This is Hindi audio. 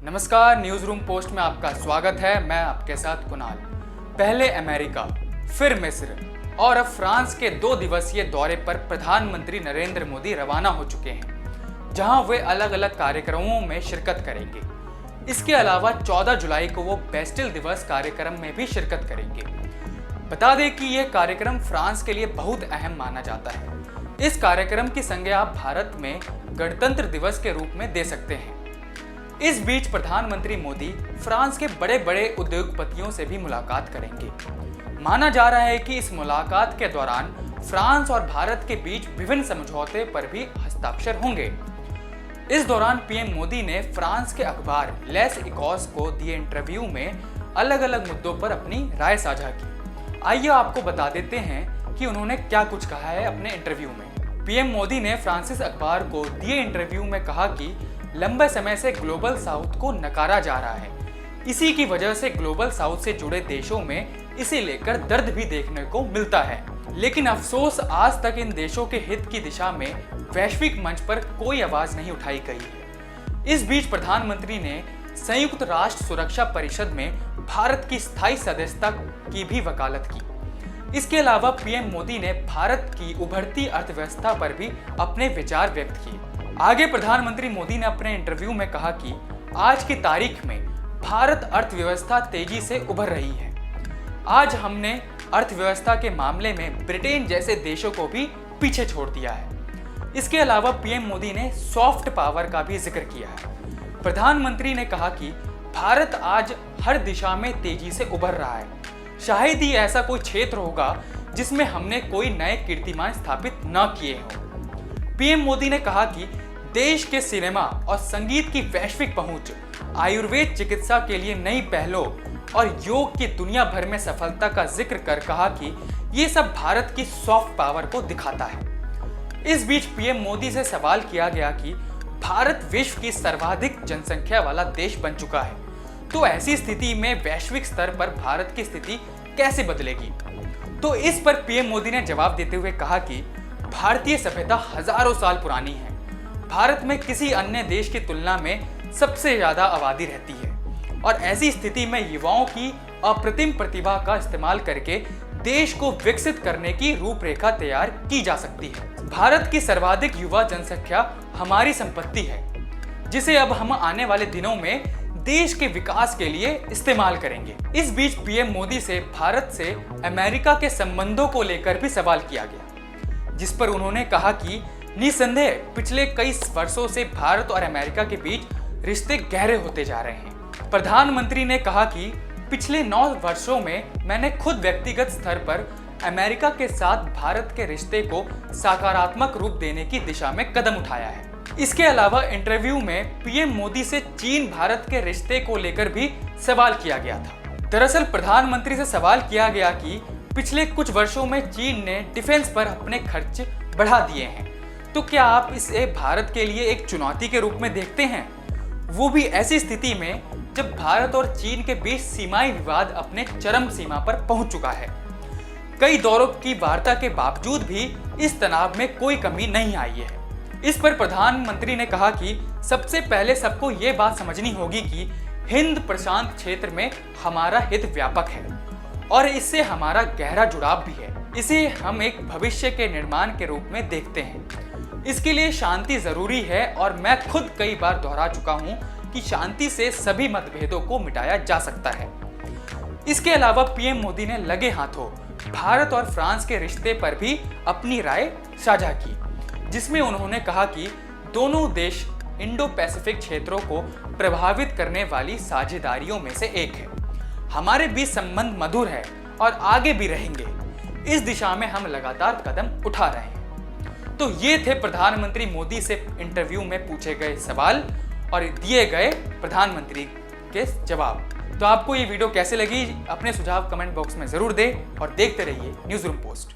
नमस्कार, न्यूज़ रूम पोस्ट में आपका स्वागत है। मैं आपके साथ कुणाल। पहले अमेरिका, फिर मिस्र और अब फ्रांस के 2 दिवसीय दौरे पर प्रधानमंत्री नरेंद्र मोदी रवाना हो चुके हैं, जहां वे अलग अलग कार्यक्रमों में शिरकत करेंगे। इसके अलावा 14 जुलाई को वो बेस्टिल दिवस कार्यक्रम में भी शिरकत करेंगे। बता दें कि यह कार्यक्रम फ्रांस के लिए बहुत अहम माना जाता है। इस कार्यक्रम की संज्ञा आप भारत में गणतंत्र दिवस के रूप में दे सकते हैं। इस बीच प्रधानमंत्री मोदी फ्रांस के बड़े बड़े उद्योगपतियों से भी मुलाकात करेंगे। माना जा रहा है कि इस मुलाकात के दौरान फ्रांस और भारत के बीच विभिन्न समझौते पर भी हस्ताक्षर होंगे। इस दौरान पीएम मोदी ने फ्रांस के अखबार लेस इकोस को दिए इंटरव्यू में अलग अलग मुद्दों पर अपनी राय साझा की। आइए आपको बता देते हैं कि उन्होंने क्या कुछ कहा है अपने इंटरव्यू में। पीएम मोदी ने फ्रांसीसी अखबार को दिए इंटरव्यू में कहा कि लंबे समय से ग्लोबल साउथ को नकारा जा रहा है। इसी की वजह से ग्लोबल साउथ से जुड़े देशों में इसे लेकर दर्द भी देखने को मिलता है। लेकिन अफसोस, आज तक इन देशों के हित की दिशा में वैश्विक मंच पर कोई आवाज नहीं उठाई गई है। इस बीच प्रधानमंत्री ने संयुक्त राष्ट्र सुरक्षा परिषद में भारत की स्थायी सदस्यता की भी वकालत की। इसके अलावा पीएम मोदी ने भारत की उभरती अर्थव्यवस्था पर भी अपने विचार व्यक्त किए। आगे प्रधानमंत्री मोदी ने अपने इंटरव्यू में कहा कि आज की तारीख में भारत अर्थव्यवस्था तेजी से उभर रही है। आज हमने अर्थव्यवस्था के मामले में ब्रिटेन जैसे देशों को भी पीछे छोड़ दिया है। इसके अलावा पीएम मोदी ने सॉफ्ट पावर का भी जिक्र किया है। प्रधानमंत्री ने कहा कि भारत आज हर दिशा में तेजी से उभर रहा है। शायद ही ऐसा कोई क्षेत्र होगा जिसमें हमने कोई नए कीर्तिमान स्थापित न किए हों। पीएम मोदी ने कहा कि देश के सिनेमा और संगीत की वैश्विक पहुंच, आयुर्वेद चिकित्सा के लिए नई पहलों और योग की दुनिया भर में सफलता का जिक्र कर कहा कि ये सब भारत की सॉफ्ट पावर को दिखाता है। इस बीच पीएम मोदी से सवाल किया गया कि भारत विश्व की सर्वाधिक जनसंख्या वाला देश बन चुका है, तो ऐसी स्थिति में वैश्विक स्तर पर भारत की स्थिति कैसे बदलेगी। तो इस पर पीएम मोदी ने जवाब देते हुए कहा कि भारतीय सभ्यता हजारों साल पुरानी है। भारत में किसी अन्य देश की तुलना में सबसे ज्यादा आबादी रहती है और ऐसी स्थिति में युवाओं की अप्रतिम प्रतिभा का इस्तेमाल करके देश को विकसित करने की रूपरेखा तैयार की जा सकती है। भारत की सर्वाधिक युवा जनसंख्या हमारी संपत्ति है, जिसे अब हम आने वाले दिनों में देश के विकास के लिए इस्तेमाल करेंगे। इस बीच पीएम मोदी से भारत से अमेरिका के संबंधों को लेकर भी सवाल किया गया, जिस पर उन्होंने कहा कि निसंदेह पिछले कई वर्षों से भारत और अमेरिका के बीच रिश्ते गहरे होते जा रहे हैं। प्रधानमंत्री ने कहा कि पिछले 9 वर्षों में मैंने खुद व्यक्तिगत स्तर पर अमेरिका के साथ भारत के रिश्ते को सकारात्मक रूप देने की दिशा में कदम उठाया है। इसके अलावा इंटरव्यू में पीएम मोदी से चीन भारत के रिश्ते को लेकर भी सवाल किया गया था। दरअसल प्रधानमंत्री से सवाल किया गया कि पिछले कुछ वर्षों में चीन ने डिफेंस पर अपने खर्च बढ़ा दिए हैं, तो क्या आप इसे भारत के लिए एक चुनौती के रूप में देखते हैं, वो भी ऐसी स्थिति में जब भारत और चीन के बीच सीमाई विवाद अपने चरम सीमा पर पहुंच चुका है। कई दौरों की वार्ता के बावजूद भी इस तनाव में कोई कमी नहीं आई है। इस पर प्रधानमंत्री ने कहा कि सबसे पहले सबको ये बात समझनी होगी कि हिंद प्रशांत क्षेत्र में हमारा हित व्यापक है और इससे हमारा गहरा जुड़ाव भी है। इसे हम एक भविष्य के निर्माण के रूप में देखते हैं। इसके लिए शांति जरूरी है और मैं खुद कई बार दोहरा चुका हूं कि शांति से सभी मतभेदों को मिटाया जा सकता है। इसके अलावा पीएम मोदी ने लगे हाथों भारत और फ्रांस के रिश्ते पर भी अपनी राय साझा की, जिसमें उन्होंने कहा कि दोनों देश इंडो पैसिफिक क्षेत्रों को प्रभावित करने वाली साझेदारियों में से एक है। हमारे बीच संबंध मधुर है और आगे भी रहेंगे। इस दिशा में हम लगातार कदम उठा रहे हैं। तो ये थे प्रधानमंत्री मोदी से इंटरव्यू में पूछे गए सवाल और दिए गए प्रधानमंत्री के जवाब। तो आपको ये वीडियो कैसे लगी, अपने सुझाव कमेंट बॉक्स में जरूर दें और देखते रहिए न्यूज़ रूम पोस्ट।